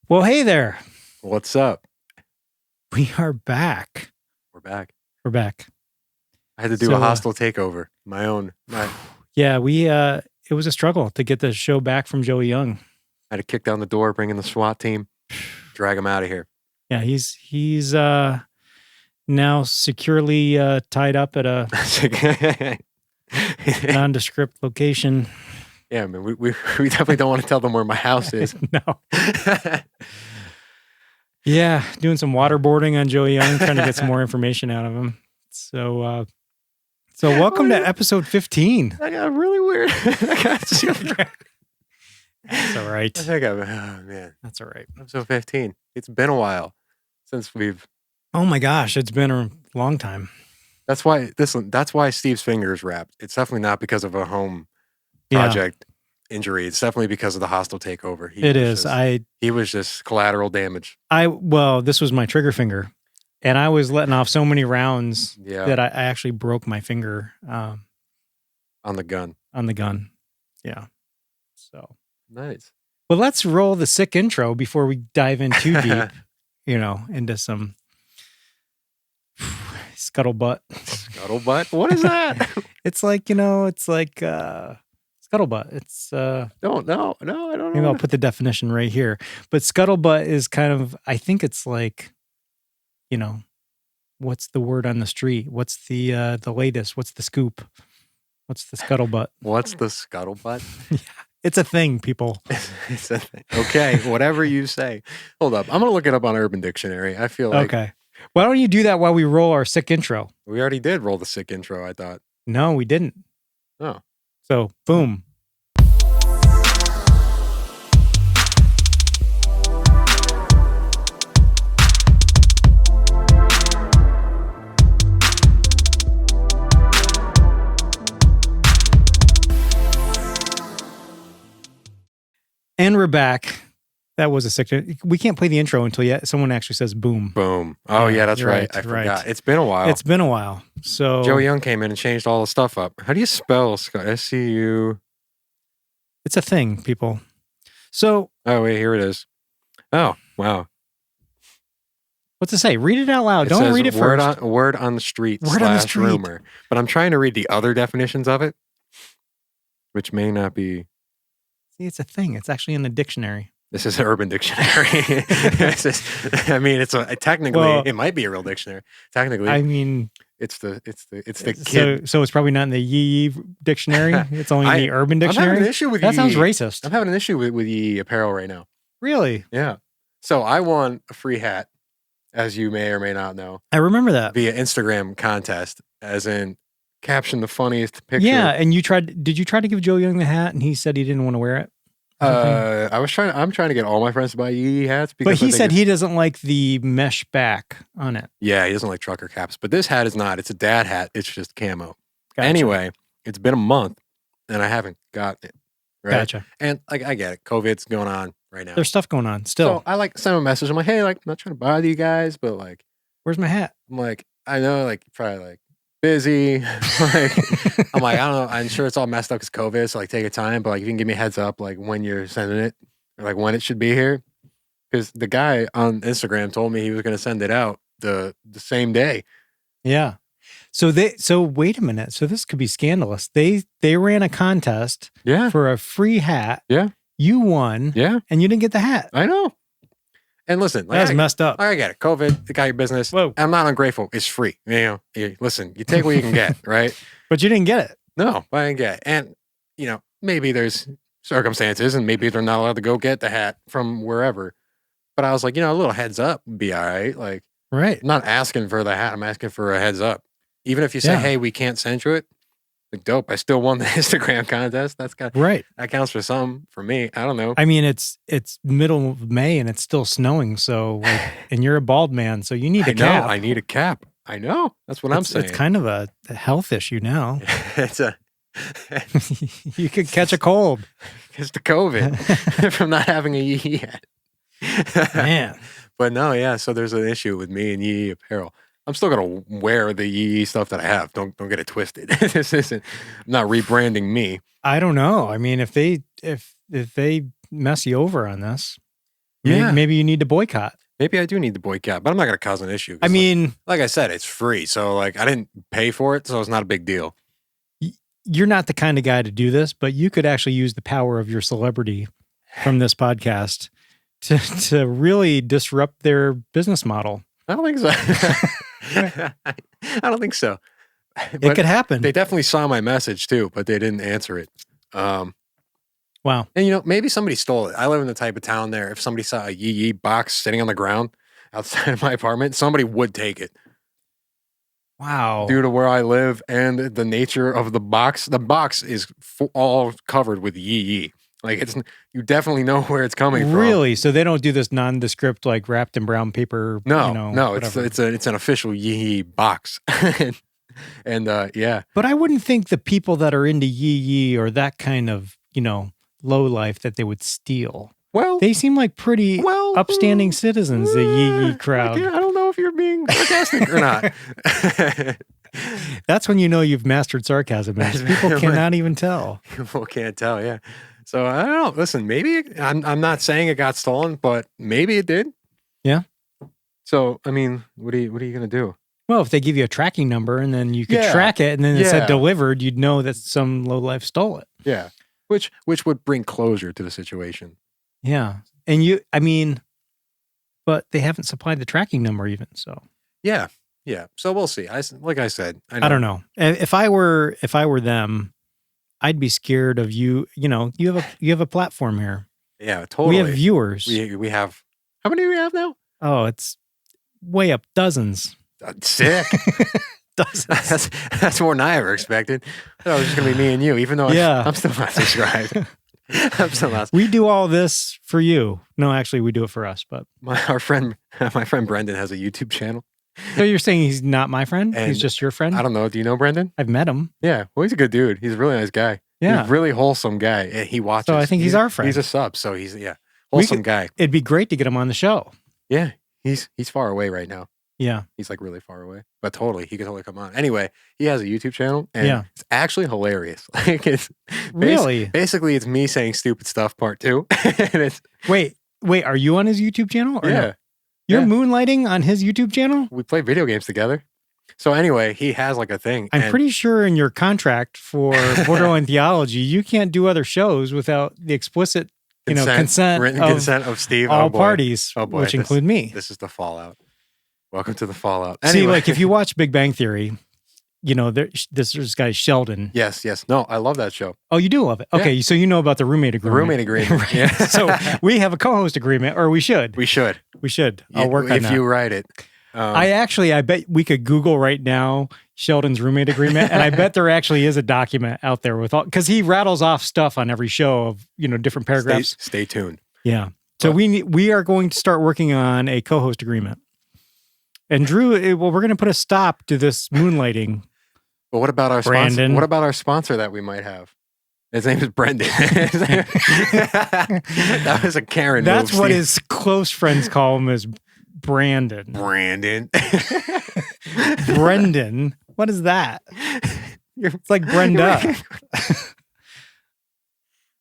Well, hey there. What's up? We are back. We're back. We're back. I had to do a hostile takeover. My Yeah, it was a struggle to get the show back from Joey Young. I had to kick down the door, bring in the SWAT team, drag him out of here. Yeah, he's now securely tied up at a nondescript location. Yeah, man, we definitely don't want to tell them where my house is. No. Yeah, doing some waterboarding on Joey Young, trying to get some more information out of him. So welcome to episode 15. I got really weird. That's all right. Oh, man. That's all right. Episode 15. It's been a while since we've... Oh my gosh, it's been a long time. That's why Steve's finger is wrapped. It's definitely not because of a home project injury. It's definitely because of the hostile takeover. He was just collateral damage. This was my trigger finger, and I was letting off so many rounds that I actually broke my finger on the gun. Yeah. So nice. Well, let's roll the sick intro before we dive in too deep, into some scuttlebutt. Scuttlebutt? What is that? It's like scuttlebutt. It's no, I don't know. Maybe I'll put the definition right here. But scuttlebutt is kind of, I think it's like, what's the word on the street? What's the latest? What's the scoop? What's the scuttlebutt? What's the scuttlebutt? Yeah, it's a thing, people. It's a thing. Okay, whatever you say. Hold up. I'm going to look it up on Urban Dictionary. I feel like... Okay. Why don't you do that while we roll our sick intro? We already did roll the sick intro, I thought. No, we didn't. Oh. So, boom. And we're back. That was a sick. We can't play the intro until someone actually says boom. Boom. Oh, yeah, that's right. I forgot. Right. It's been a while. So Joey Young came in and changed all the stuff up. How do you spell SCU? It's a thing, people. So. Oh, wait, here it is. Oh, wow. What's it say? Read it out loud. Don't read it first. Word on the street / rumor. But I'm trying to read the other definitions of it, which may not be. See, it's a thing. It's actually in the dictionary. This is an Urban Dictionary. Technically, it might be a real dictionary. Technically, it's the kid. So it's probably not in the Yee dictionary. It's only in the Urban Dictionary. I'm having an issue with that. Sounds racist. I'm having an issue with Yee apparel right now. Really? Yeah. So I won a free hat, as you may or may not know. I remember that via Instagram contest, as in caption the funniest picture. Yeah, and did you try to give Joe Young the hat, and he said he didn't want to wear it? I'm trying to get all my friends to buy Yee hats. But he said he doesn't like the mesh back on it. Yeah, he doesn't like trucker caps. But this hat is not. It's a dad hat. It's just camo. Gotcha. Anyway, it's been a month, and I haven't gotten it. Right? Gotcha. And I get it. COVID's going on right now. There's stuff going on still. So I send a message. I'm like, hey, I'm not trying to bother you guys, but where's my hat? I'm like, I know, probably busy. I'm like, I don't know. I'm sure it's all messed up because COVID. So take your time. But if you can give me a heads up, when you're sending it, or when it should be here, because the guy on Instagram told me he was going to send it out the same day. Yeah. So wait a minute. So this could be scandalous. They ran a contest. For a free hat. Yeah. You won. Yeah. And you didn't get the hat. I know. And listen, that's messed up. I get it. COVID, you got your business. Whoa. I'm not ungrateful. It's free. Listen, you take what you can get, right? But you didn't get it. No, I didn't get it. And, maybe there's circumstances and maybe they're not allowed to go get the hat from wherever. But I was like, a little heads up would be all right. Right. I'm not asking for the hat. I'm asking for a heads up. Even if you say, hey, we can't send you it. Dope. I still won the Instagram contest. Right. That counts for some for me. I don't know. I mean, it's middle of May and it's still snowing. So, and you're a bald man, so you need a cap. I need a cap. I know. That's what I'm saying. It's kind of a health issue now. It's a. You could catch a cold. It's the COVID from not having a Yee hat. Man. But no, yeah. So there's an issue with me and Yee apparel. I'm still gonna wear the Yee stuff that I have. Don't get it twisted. This isn't. I'm not rebranding me. I don't know. I mean, if they mess you over on this, Yeah. Maybe you need to boycott. Maybe I do need the boycott, but I'm not going to cause an issue. I mean, like I said, it's free. So like I didn't pay for it. So it's not a big deal. you're not the kind of guy to do this, but you could actually use the power of your celebrity from this podcast to really disrupt their business model. I don't think so. I don't think so. It could happen. They definitely saw my message too, but they didn't answer it. Wow. And maybe somebody stole it. I live in the type of town there. If somebody saw a yee box sitting on the ground outside of my apartment, somebody would take it. Wow. Due to where I live and the nature of the box is all covered with yee. Like you definitely know where it's coming from. Really? So they don't do this nondescript, like wrapped in brown paper? No. Whatever. It's an official yee box. And yeah. But I wouldn't think the people that are into yee or that kind of, low life that they would steal. Well, they seem like pretty upstanding citizens, the yee crowd. I don't know if you're being sarcastic or not. That's when you know you've mastered sarcasm. People cannot even tell. People can't tell, yeah. So I don't know. Listen, maybe I'm not saying it got stolen, but maybe it did. Yeah. So I mean, what are you gonna do? Well, if they give you a tracking number and then you could track it, and then it said delivered, you'd know that some lowlife stole it. Yeah. Which would bring closure to the situation. Yeah. And but they haven't supplied the tracking number even, so. Yeah. Yeah. So we'll see. Like I said, I don't know. If I were them, I'd be scared of you. You have a platform here. Yeah, totally. We have viewers. We have, how many do we have now? Oh, it's way up dozens. Sick. That's more than I ever expected. I thought it was just gonna be me and you, even though I'm still not subscribed. I'm still not. We do all this for you. No, actually, we do it for us. But my friend Brendan has a YouTube channel. So you're saying he's not my friend? He's just your friend? I don't know. Do you know Brendan? I've met him. Yeah. Well, he's a good dude. He's a really nice guy. Yeah. He's a really wholesome guy. He watches. So I think he's our friend. He's a sub. So he's wholesome guy. It'd be great to get him on the show. Yeah. He's far away right now. Yeah. He's like really far away, but he could totally come on. Anyway, he has a YouTube channel and it's actually hilarious. Like it's really, basically it's me saying stupid stuff part 2. And wait, are you on his YouTube channel? Or yeah. No? You're moonlighting on his YouTube channel? We play video games together. So anywy, he has like a thing. I'm pretty sure in your contract for Borderline Theology, you can't do other shows without the explicit, consent, written consent of Steve, all parties, which include me. This is the fallout. Welcome to the fallout. Anyway. See, like if you watch Big Bang Theory, this guy Sheldon. Yes. No, I love that show. Oh, you do love it. Okay, so you know about the roommate agreement. The roommate agreement. Right. Yeah. So we have a co-host agreement, or we should. We should. I'll work on that. If you write it. I bet we could Google right now Sheldon's roommate agreement, and I bet there actually is a document out there with all, because he rattles off stuff on every show of different paragraphs. Stay tuned. Yeah. So we are going to start working on a co-host agreement. And Drew, we're going to put a stop to this moonlighting. But what about our sponsor? What about our sponsor that we might have? His name is Brendan. That was a Karen. That's what his close friends call him, is Brandon. Brendan. What is that? It's like Brenda.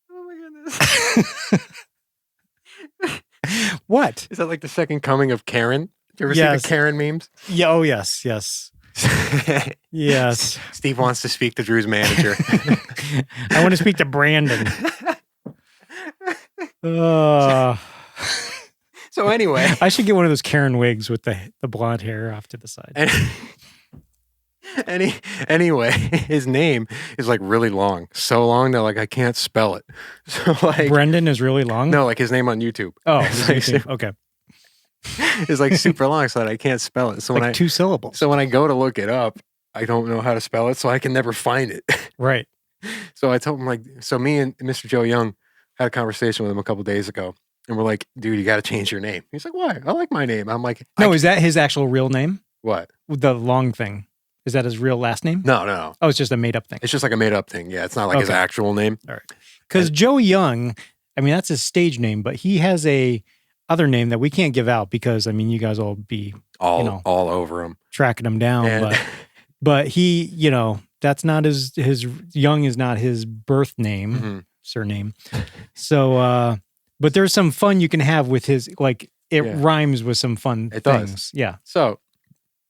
Oh my goodness. What? Is that like the second coming of Karen? You ever see the Karen memes? Yeah. Oh, yes. Yes. Steve wants to speak to Drew's manager. I want to speak to Brandon. So anyway. I should get one of those Karen wigs with the blonde hair off to the side. Anyway, his name is like really long. So long that like I can't spell it. So like Brendan is really long? No, like his name on YouTube. Oh, okay. It's like super long so that I can't spell it. So like 2 syllables. So when I go to look it up, I don't know how to spell it, so I can never find it. Right. So I told him so me and Mr. Joe Young had a conversation with him a couple days ago, and we're like, dude, you got to change your name. He's like, why? I like my name. I'm like, no, is that his actual real name? What? The long thing. Is that his real last name? No. Oh, it's just a made up thing. It's just like a made up thing. Yeah, it's not like his actual name. All right. Because Joe Young, that's his stage name, but he has a other name that we can't give out because you guys will be all over him, tracking him down. But he, that's not his Young is not his birth name, surname. So, But there's some fun you can have with his, like, it Yeah. rhymes with some fun It does. things. Yeah. So,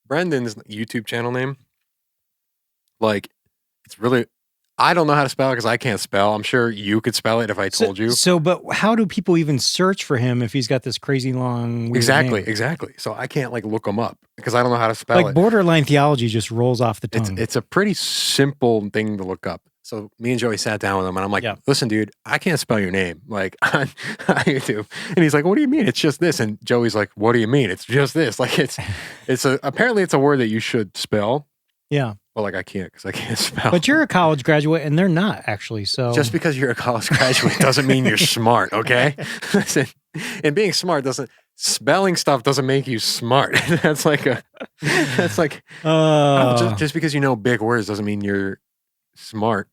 Brendan's YouTube channel name, like, it's really, I don't know how to spell it because I can't spell. I'm sure you could spell it if I told you. So, but how do people even search for him if he's got this crazy long, weird name? Exactly. So I can't like look him up because I don't know how to spell Like it. borderline theology just rolls off the tongue. It's a pretty simple thing to look up. So me and Joey sat down with him and I'm like, Yeah. listen, dude, I can't spell your name like on YouTube. And he's like, what do you mean? It's just this. And Joey's like, what do you mean? It's just this. Like apparently it's a word that you should spell. Yeah. Well, like I can't because I can't spell. But you're a college graduate and they're not actually. So just because you're a college graduate doesn't mean you're smart, okay? Listen, and being smart spelling stuff doesn't make you smart. That's like just because you know big words doesn't mean you're smart.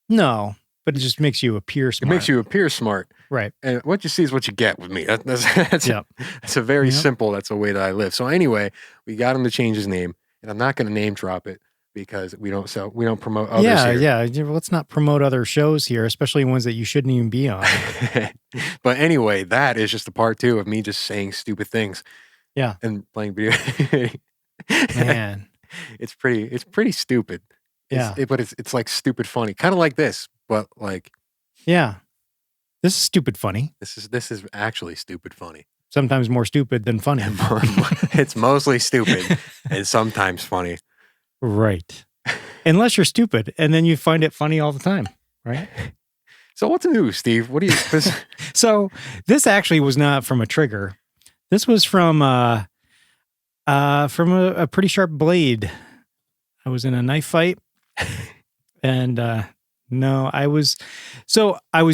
No, but it just makes you appear smart. It makes you appear smart. Right. And what you see is what you get with me. That's a very simple, that's a way that I live. So anyway, we got him to change his name. And I'm not going to name drop it because we don't promote others here. Yeah. Let's not promote other shows here, especially ones that you shouldn't even be on. But anyway, that is just a part 2 of me just saying stupid things. Yeah. And playing video. Man. It's pretty stupid. Yeah. But it's like stupid funny. Kind of like this, but like. Yeah. This is stupid funny. This is actually stupid funny. Sometimes more stupid than funny. It's mostly stupid and sometimes funny. Right. Unless you're stupid and then you find it funny all the time, right? So what's new, Steve? What do you... So this actually was not from a trigger. This was from a pretty sharp blade. I was in a knife fight and I was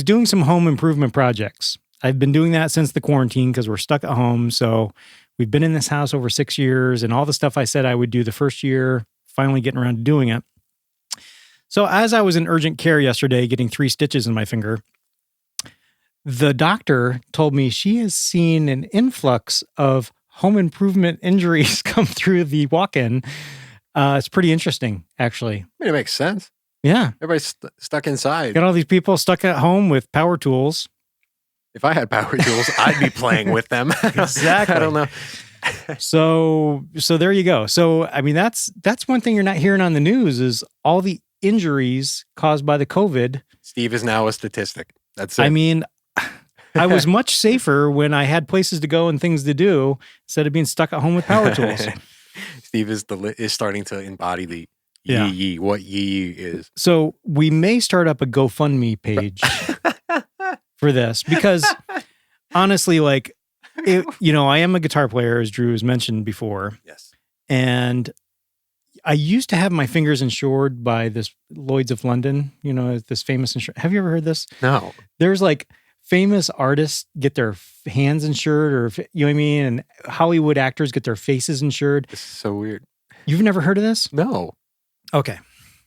doing some home improvement projects. I've been doing that since the quarantine because we're stuck at home. So we've been in this house over 6 years and all the stuff I said I would do the first year, finally getting around to doing it. So as I was in urgent care yesterday, getting 3 stitches in my finger, the doctor told me she has seen an influx of home improvement injuries come through the walk-in. It's pretty interesting, actually. I mean, it makes sense. Yeah. Everybody's stuck inside. Got all these people stuck at home with power tools. If I had power tools, I'd be playing with them. Exactly. I don't know. So there you go. So, I mean, that's one thing you're not hearing on the news is all the injuries caused by the COVID. Steve is now a statistic. That's it. I mean, I was much safer when I had places to go and things to do instead of being stuck at home with power tools. Steve is starting to embody the Yeah. yee what yee is. So we may start up a GoFundMe page for this because honestly, like, I am a guitar player, as Drew has mentioned before. Yes. And I used to have my fingers insured by this Lloyd's of London, this famous insurance. Have you ever heard this? No. There's like famous artists get their hands insured or, you know what I mean? And Hollywood actors get their faces insured. This is so weird. You've never heard of this? No. Okay.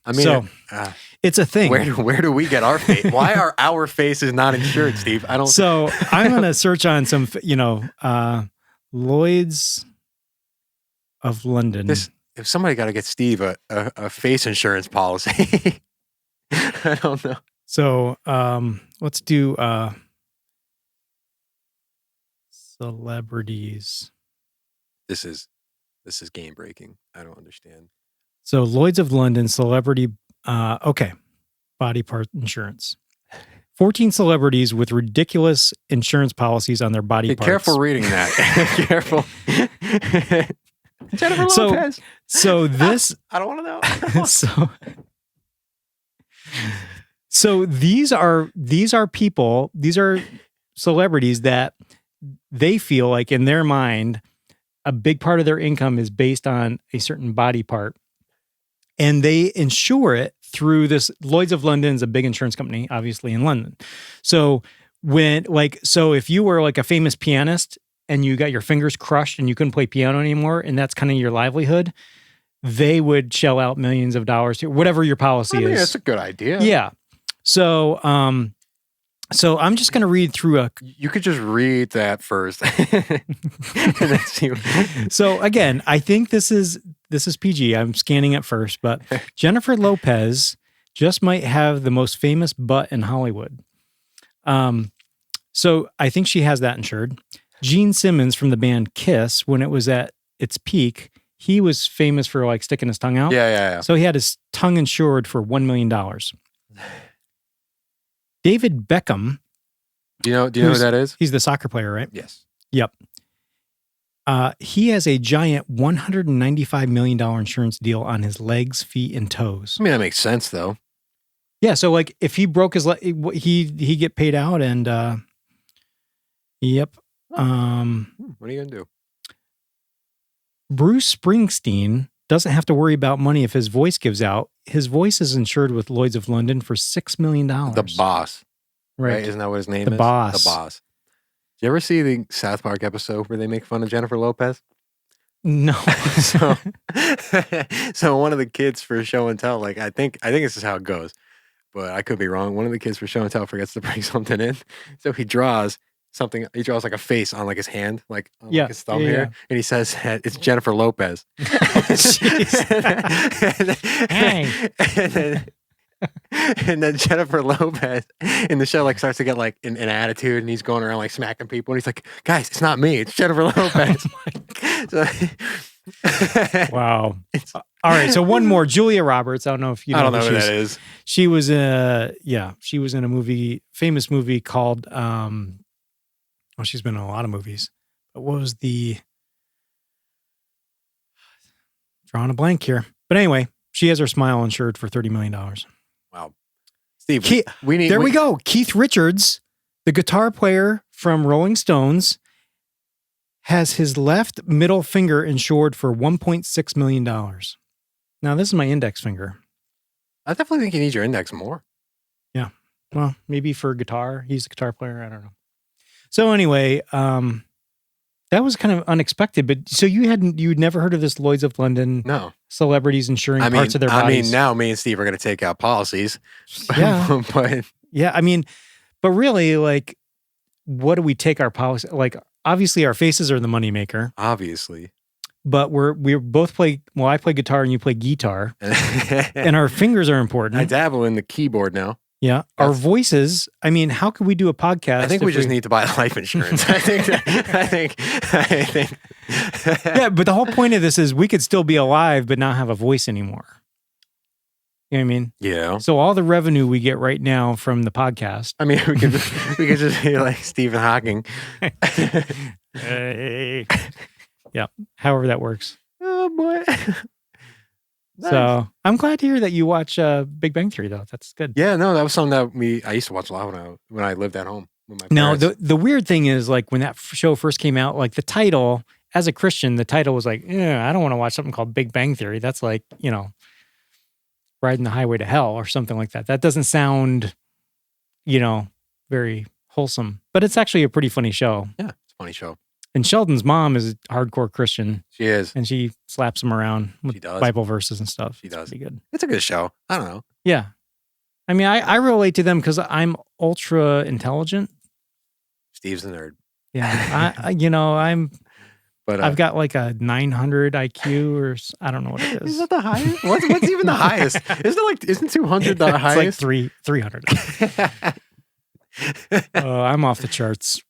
I mean, so it's a thing. Where do we get our face? Why are our faces not insured, Steve? I don't. So I'm going to search on some, Lloyd's of London. If somebody got to get Steve a face insurance policy, I don't know. So let's do celebrities. This is game breaking. I don't understand. So Lloyd's of London celebrity. Body part insurance. 14 celebrities with ridiculous insurance policies on their body parts. Careful reading that. Careful. Jennifer Lopez. So this. I don't want to know. So these are people. These are celebrities that they feel like in their mind, a big part of their income is based on a certain body part. And they insure it through this. Lloyd's of London is a big insurance company, obviously in London. So if you were like a famous pianist and you got your fingers crushed and you couldn't play piano anymore, and that's kind of your livelihood, they would shell out millions of dollars to whatever your policy is. That's a good idea. Yeah. So I'm just going to read through You could just read that first. And then see. So again, I think this is PG. I'm scanning it first, but Jennifer Lopez just might have the most famous butt in Hollywood. So I think she has that insured. Gene Simmons from the band Kiss, when it was at its peak, he was famous for like sticking his tongue out. Yeah. So he had his tongue insured for $1 million. David Beckham. Do you know who that is? He's the soccer player, right? Yes. Yep. He has a giant $195 million insurance deal on his legs, feet, and toes. I mean, that makes sense, though. Yeah, so like if he broke his leg, he get paid out, and yep. What are you gonna do? Bruce Springsteen doesn't have to worry about money if his voice gives out. His voice is insured with Lloyd's of London for $6 million. The Boss, right? Isn't that what his name is? The Boss. Did you ever see the South Park episode where they make fun of Jennifer Lopez? No. so one of the kids for show and tell, like I think this is how it goes, but I could be wrong. One of the kids for show and tell forgets to bring something in, so he draws something. He draws like a face on like his hand, like on like his thumb here, and he says it's Jennifer Lopez. And then Jennifer Lopez in the show like starts to get like an attitude, and he's going around like smacking people, and he's like, "Guys, it's not me, it's Jennifer Lopez." Wow. All right, so one more, Julia Roberts. I don't know if you know. I don't know who that is. She was in a famous movie called she's been in a lot of movies. But what was drawing a blank here. But anyway, she has her smile insured for $30 million. Wow. Steve, we go. Keith Richards, the guitar player from Rolling Stones, has his left middle finger insured for $1.6 million. Now, this is my index finger. I definitely think you need your index more. Yeah. Well, maybe for guitar. He's a guitar player. I don't know. So anyway, that was kind of unexpected. But so you'd never heard of this Lloyd's of London? No. Celebrities insuring parts of their bodies. I mean, now me and Steve are going to take out policies. Yeah. But yeah, I mean, but really, like, what do we take our policy? Like, obviously, our faces are the moneymaker. Obviously. But we both play. Well, I play guitar and you play guitar, and our fingers are important. I dabble in the keyboard now. Yeah, our voices. I mean, how could we do a podcast? I think we just need to buy life insurance. I think. Yeah, but the whole point of this is we could still be alive but not have a voice anymore. You know what I mean? Yeah. So all the revenue we get right now from the podcast. I mean, we could just be like Stephen Hawking. Hey. Yeah. However that works. Oh boy. Nice. So I'm glad to hear that you watch Big Bang Theory, though. That's good. Yeah, no, that was something that I used to watch a lot when I lived at home with my parents. No, the weird thing is, like, when that show first came out, like, the title, as a Christian, the title was like, I don't want to watch something called Big Bang Theory. That's like, riding the highway to hell or something like that. That doesn't sound, very wholesome. But it's actually a pretty funny show. Yeah, it's a funny show. And Sheldon's mom is a hardcore Christian. She is. And she slaps him around with Bible verses and stuff. She does. Pretty good. It's a good show. I don't know. Yeah. I mean, I relate to them because I'm ultra intelligent. Steve's a nerd. Yeah. I've got like a 900 IQ or I don't know what it is. Is that the highest? What's even the highest? Isn't 200 the highest? It's like 300. I'm off the charts.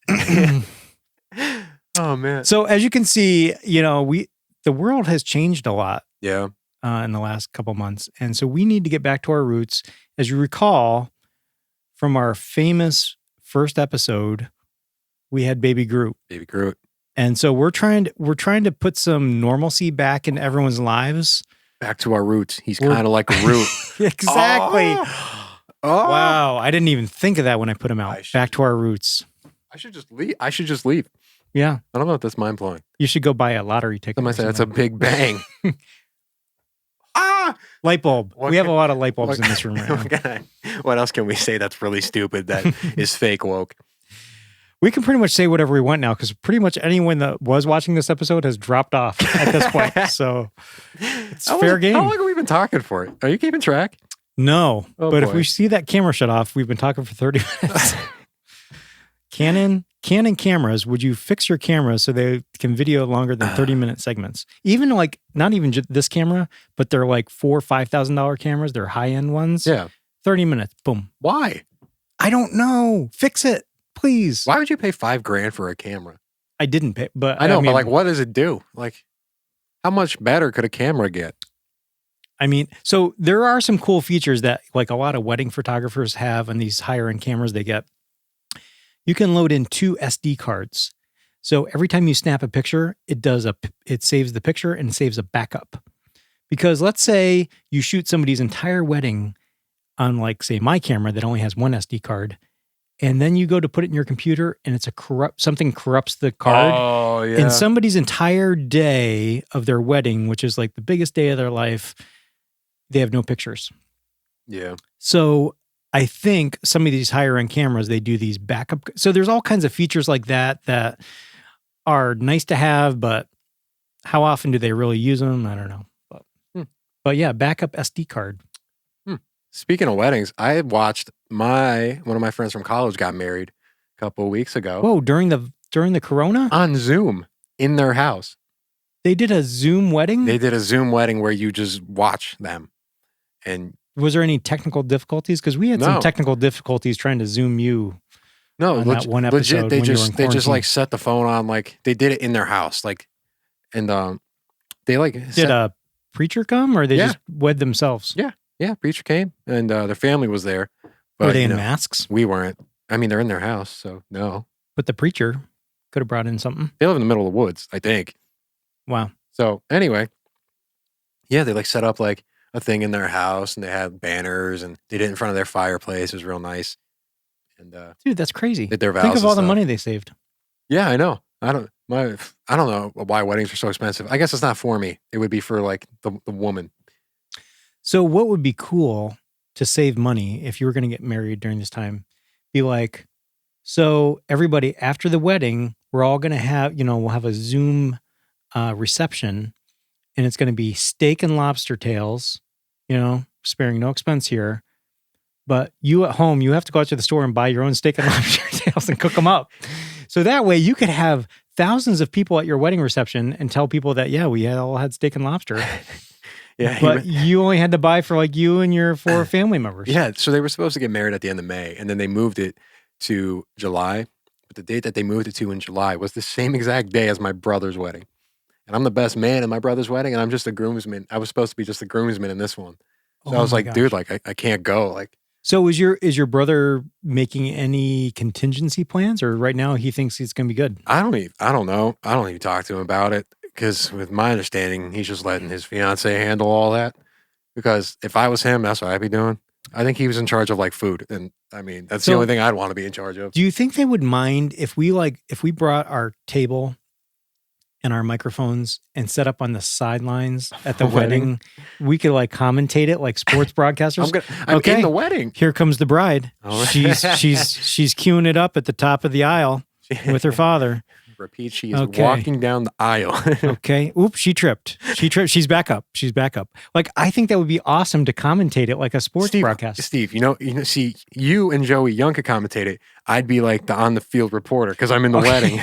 Oh man! So as you can see, the world has changed a lot. Yeah. In the last couple months, and so we need to get back to our roots. As you recall, from our famous first episode, we had Baby Groot. Baby Groot. And so we're trying to put some normalcy back in everyone's lives. Back to our roots. He's kind of like a root. Exactly. Oh. Wow! I didn't even think of that when I put him out. Back to our roots. I should just leave. Yeah. I don't know if that's mind blowing. You should go buy a lottery ticket. Somebody said that's a big bang. Light bulb. We have a lot of light bulbs in this room right now. What else can we say that's really stupid that is fake woke? We can pretty much say whatever we want now because pretty much anyone that was watching this episode has dropped off at this point. So it's fair game. How long have we been talking for? Are you keeping track? No. Oh, but boy. If we see that camera shut off, we've been talking for 30 minutes. Canon cameras, would you fix your camera so they can video longer than 30-minute segments? Even like, not even just this camera, but they're like $4,000 or $5,000 cameras. They're high-end ones. Yeah. 30 minutes. Boom. Why? I don't know. Fix it, please. Why would you pay $5,000 for a camera? I didn't pay, but I know, mean, but like, what does it do? Like, how much better could a camera get? I mean, so there are some cool features that like a lot of wedding photographers have on these higher end cameras they get. You can load in 2 SD cards. So every time you snap a picture, it saves the picture and saves a backup. Because let's say you shoot somebody's entire wedding on like, say, my camera that only has 1 SD card, and then you go to put it in your computer and something corrupts the card. Oh, yeah. And somebody's entire day of their wedding, which is like the biggest day of their life, they have no pictures. Yeah. So I think some of these higher end cameras, they do these backup. So there's all kinds of features like that are nice to have, but how often do they really use them? I don't know. But yeah, backup SD card. Speaking of weddings, I had watched one of my friends from college got married a couple of weeks ago. Whoa, during the corona? On Zoom in their house. They did a Zoom wedding? They did a Zoom wedding where you just watch them. And was there any technical difficulties? Because we had some technical difficulties trying to Zoom you. No, that one episode legit. They just like set the phone on, like they did it in their house, like, and they like did a preacher come or they just wed themselves? Yeah, preacher came and their family was there. But, were they in masks? We weren't. I mean, they're in their house, so no. But the preacher could have brought in something. They live in the middle of the woods, I think. Wow. So anyway, yeah, they like set up like a thing in their house and they had banners and they did it in front of their fireplace. It was real nice. And dude, that's crazy. Did their vows. Think of all the money they saved. Yeah, I know. I don't know why weddings are so expensive. I guess it's not for me. It would be for like the woman. So what would be cool to save money if you were going to get married during this time? Be like, so everybody after the wedding, we're all going to have, we'll have a Zoom reception and it's going to be steak and lobster tails, sparing no expense here. But you at home, you have to go out to the store and buy your own steak and lobster tails and cook them up. So that way you could have thousands of people at your wedding reception and tell people that, yeah, we all had steak and lobster. Yeah, but you only had to buy for like you and your 4 family members. Yeah, so they were supposed to get married at the end of May, and then they moved it to July. But the date that they moved it to in July was the same exact day as my brother's wedding. And I'm the best man in my brother's wedding, and I'm just a groomsman. I was supposed to be just a groomsman in this one. So I was like, dude, like I can't go. Like, so is your brother making any contingency plans, or right now he thinks it's gonna be good? I don't know. I don't even talk to him about it. Because with my understanding, he's just letting his fiance handle all that. Because if I was him, that's what I'd be doing. I think he was in charge of like food. And I mean, that's the only thing I'd want to be in charge of. Do you think they would mind if we brought our table and our microphones and set up on the sidelines at the wedding? We could like commentate it like sports broadcasters. I'm in the wedding. Here comes the bride. Oh. She's queuing it up at the top of the aisle with her father. Repeat, she is walking down the aisle. Okay. Oops, she tripped. She's back up. Like, I think that would be awesome to commentate it like a sports broadcast. Steve, see, you and Joey Young could commentate it. I'd be like the on-the-field reporter because I'm in the wedding.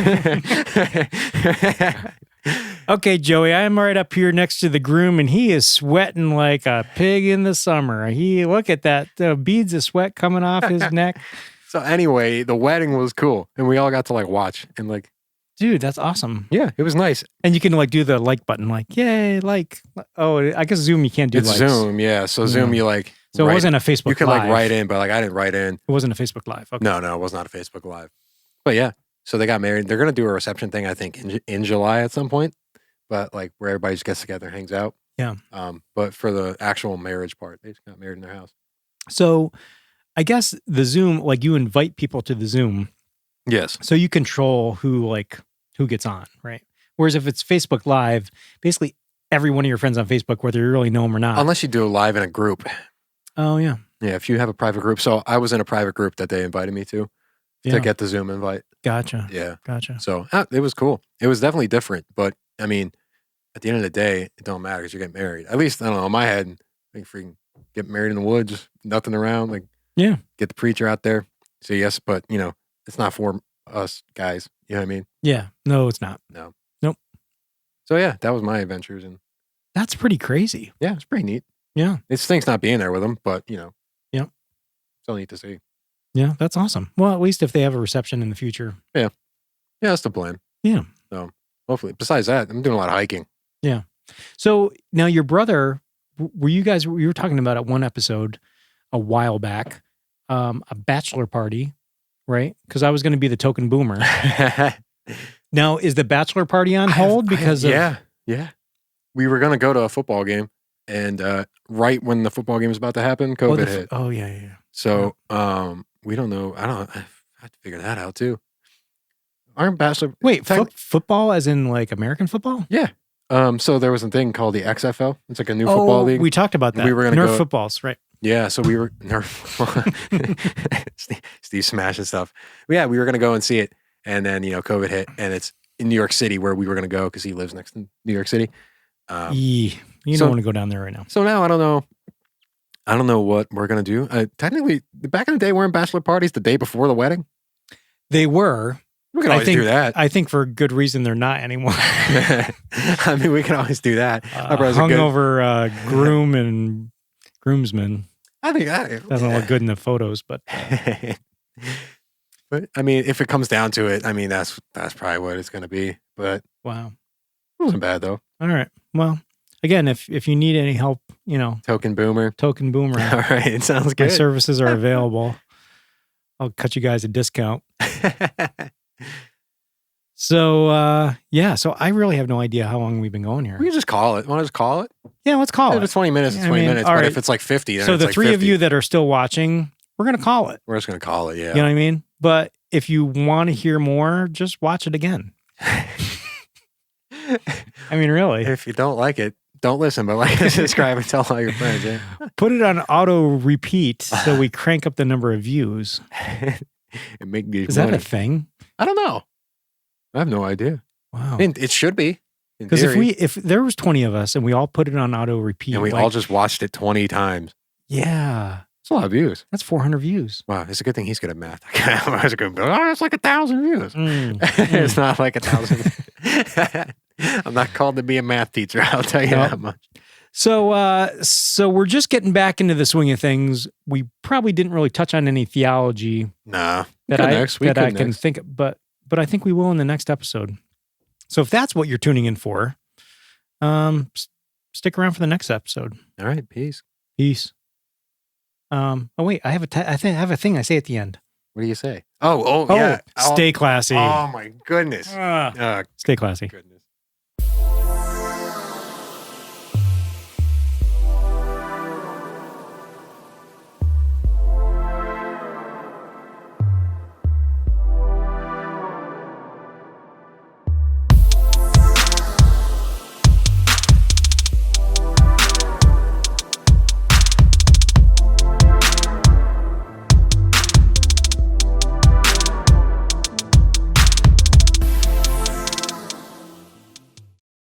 Okay, Joey, I'm right up here next to the groom, and he is sweating like a pig in the summer. Look at that beads of sweat coming off his neck. So anyway, the wedding was cool, and we all got to like watch and like. Dude, that's awesome. Yeah, it was nice. And you can like do the like button, like, yay, like. Oh, I guess Zoom, you can't do it's likes. Zoom, yeah. So Zoom, you like. So it wasn't a Facebook Live. You could like write in, but like I didn't write in. It wasn't a Facebook Live. Okay. No, it was not a Facebook Live. But yeah, so they got married. They're going to do a reception thing, I think, in July at some point. But like where everybody just gets together and hangs out. Yeah. But for the actual marriage part, they just got married in their house. So I guess the Zoom, like you invite people to the Zoom. Yes. So you control who gets on, right? Whereas if it's Facebook Live, basically every one of your friends on Facebook, whether you really know them or not. Unless you do a live in a group. Oh, yeah. Yeah, if you have a private group. So I was in a private group that they invited me to get the Zoom invite. Gotcha. Yeah. Gotcha. So it was cool. It was definitely different. But I mean, at the end of the day, it don't matter because you get married. At least, I don't know, in my head, I think freaking get married in the woods, nothing around. Like, yeah. Get the preacher out there. So yes, but it's not for us guys. You know what I mean? Yeah. No, it's not. No. Nope. So yeah, that was my adventures. And that's pretty crazy. Yeah, it's pretty neat. Yeah. It stinks not being there with them, but Yep. Still neat to see. Yeah, that's awesome. Well, at least if they have a reception in the future. Yeah, that's the plan. Yeah. So hopefully, besides that, I'm doing a lot of hiking. Yeah. So now your brother, you were talking about at one episode a while back, a bachelor party, right? Because I was going to be the token boomer. Now, is the bachelor party on hold because of... Yeah. We were going to go to a football game, and right when the football game was about to happen, COVID hit. Oh, yeah. So we don't know. I have to figure that out too. Aren't bachelor... Wait, football as in like American football? Yeah. So there was a thing called the XFL. It's like a new football league. We talked about that. We were going to Nerf go... footballs, right? Yeah, so we were... Steve smashing stuff. Yeah, we were going to go and see it. And then, COVID hit. And it's in New York City where we were going to go because he lives next to New York City. You don't want to go down there right now. So now I don't know what we're going to do. Technically, back in the day, weren't bachelor parties the day before the wedding? They were. We can always do that. I think for good reason they're not anymore. I mean, we can always do that. Hungover groom and groomsmen. I think that doesn't look good in the photos, but but I mean, if it comes down to it, I mean that's probably what it's going to be. But wow, it wasn't bad though. All right. Well, again, if you need any help, token boomer. All right, it sounds good. My services are available. I'll cut you guys a discount. So, so I really have no idea how long we've been going here. We can just call it. Want to just call it? Yeah, let's call it. If it's 20 minutes, it's 20 minutes. But right. If it's like 50, then so it's the like three 50. of you that are still watching, we're going to call it. We're just going to call it, yeah. You know what I mean? But if you want to hear more, just watch it again. I mean, really. If you don't like it, don't listen, but like and subscribe and tell all your friends. Yeah? Put it on auto repeat so we crank up the number of views. And make these Is that a thing? I don't know. I have no idea. Wow. I mean, it should be. Because if there was 20 of us and we all put it on auto repeat. And we all just watched it 20 times. Yeah. That's a lot of views. That's 400 views. Wow. It's a good thing he's good at math. It's like 1,000 views. It's not like 1,000. I'm not called to be a math teacher. I'll tell you that much. So we're just getting back into the swing of things. We probably didn't really touch on any theology. Nah. That I can think of, but I think we will in the next episode. So if that's what you're tuning in for, stick around for the next episode. All right. Peace. Oh wait, I have a thing I say at the end. What do you say? Oh, yeah. Stay classy. Oh my goodness. Stay classy. Goodness.